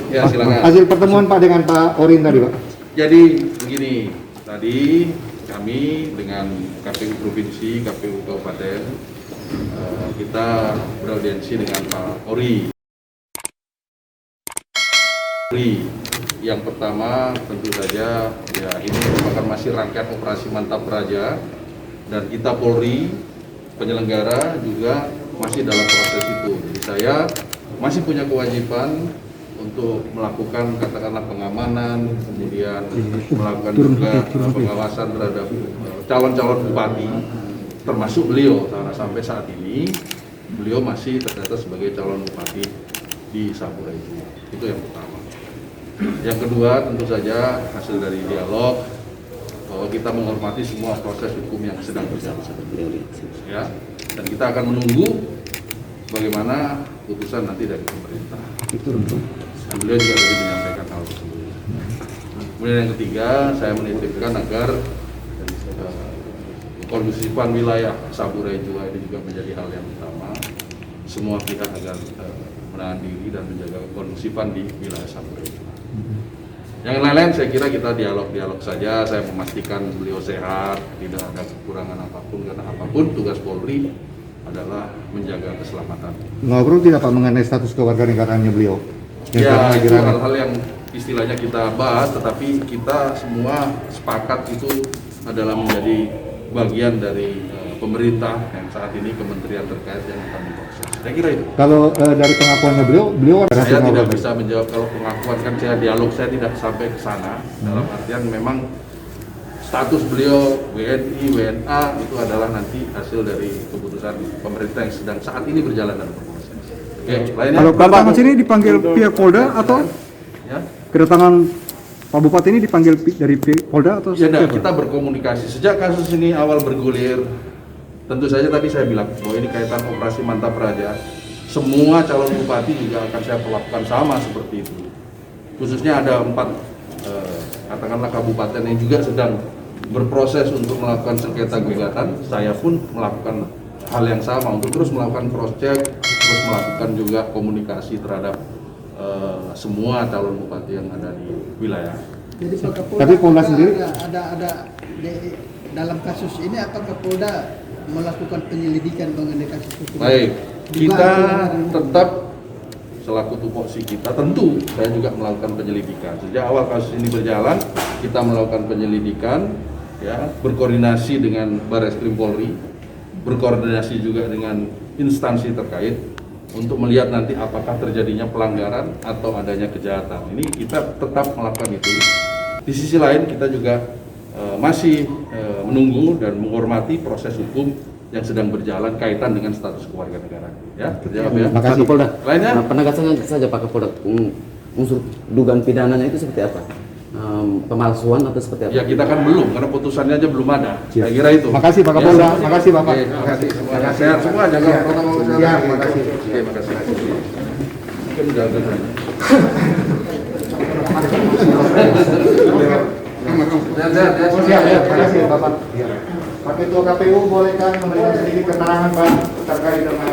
Ya, silakan. Hasil pertemuan Pak dengan Pak Orin tadi, Pak. Jadi begini, tadi kami dengan KPU Provinsi, KPU Kabupaten, kita beraudiensi dengan Pak Ori. Yang pertama tentu saja ya ini merupakan masih rangkaian operasi Mantap Praja dan kita Polri penyelenggara juga masih dalam proses itu. Jadi saya masih punya kewajiban untuk melakukan katakanlah pengamanan, kemudian melakukan juga pengawasan terhadap calon-calon bupati, termasuk beliau, karena sampai saat ini beliau masih terdata sebagai calon bupati di Saburai Jua. Itu yang pertama. Yang kedua tentu saja hasil dari dialog bahwa kita menghormati semua proses hukum yang sedang berjalan, ya, dan kita akan menunggu bagaimana putusan nanti dari pemerintah. Dan beliau juga tadi menyampaikan hal tersebut. Kemudian yang ketiga, saya menitipkan agar kondusifan wilayah Saburai Jua ini juga menjadi hal yang utama. Semua pihak agar menahan diri dan menjaga kondusifan di wilayah Saburai Jua. Yang lain-lain saya kira kita dialog-dialog saja. Saya memastikan beliau sehat, tidak ada kekurangan apapun, karena apapun tugas Polri adalah menjaga keselamatan. Ngobrol tidak Pak mengenai status kewarganegaraannya beliau? Ya, itu hal-hal yang istilahnya kita bahas, tetapi kita semua sepakat itu adalah menjadi bagian dari pemerintah yang saat ini kementerian terkait yang akan diproses. Saya kira itu. Kalau dari pengakuannya beliau saya tidak bisa menjawab. Kalau pengakuan kan saya dialog, saya tidak sampai ke sana. Dalam artian memang status beliau WNI, WNA itu adalah nanti hasil dari keputusan pemerintah yang sedang saat ini berjalan dalam proses. Oke, lainnya. Kalau kedatangan sini dipanggil pihak Polda atau ya? Kedatangan Pak Bupati ini dipanggil dari pihak Polda atau? Ya, kita berkomunikasi sejak kasus ini awal bergulir. Tentu saja tadi saya bilang bahwa ini kaitan operasi Mantap Praja. Semua calon bupati juga akan saya perlakukan sama seperti itu. Khususnya ada 4 katakanlah kabupaten yang juga sedang berproses untuk melakukan sengketa gugatan. Saya pun melakukan hal yang sama untuk terus melakukan cross check, terus melakukan juga komunikasi terhadap semua calon bupati yang ada di wilayah. Jadi Pak Kapolda, tapi Polda sendiri ada di dalam kasus ini atau Kapolda melakukan penyelidikan mengenai kasus hukum? Baik, kita tetap selaku tupoksi kita tentu saya juga melakukan penyelidikan. Sejak awal kasus ini berjalan, kita melakukan penyelidikan, ya, berkoordinasi dengan Barreskrim Polri, berkoordinasi juga dengan instansi terkait untuk melihat nanti apakah terjadinya pelanggaran atau adanya kejahatan. Ini kita tetap melakukan itu. Di sisi lain kita juga masih menunggu dan menghormati proses hukum yang sedang berjalan kaitan dengan status kewarganegaraan. Ya, terjawab ya. Pak Kapolda. Lainnya? Penegasan saja Pak Kapolda, unsur dugaan pidananya itu seperti apa? Pemalsuan atau seperti apa? Ya kita kan belum, karena putusannya aja belum ada. Saya kira itu. Makasih Pak Kapolda, Ya, makasih Bapak. Oke, makasih semua. Sehat semua, jaga protokol kesehatan. Ya, makasih. Oke, makasih. Mungkin jaga sana. Sehat, Ya, makasih Bapak. Pak Ketua KPU bolehkan memberikan sedikit keterangan Pak terkait dengan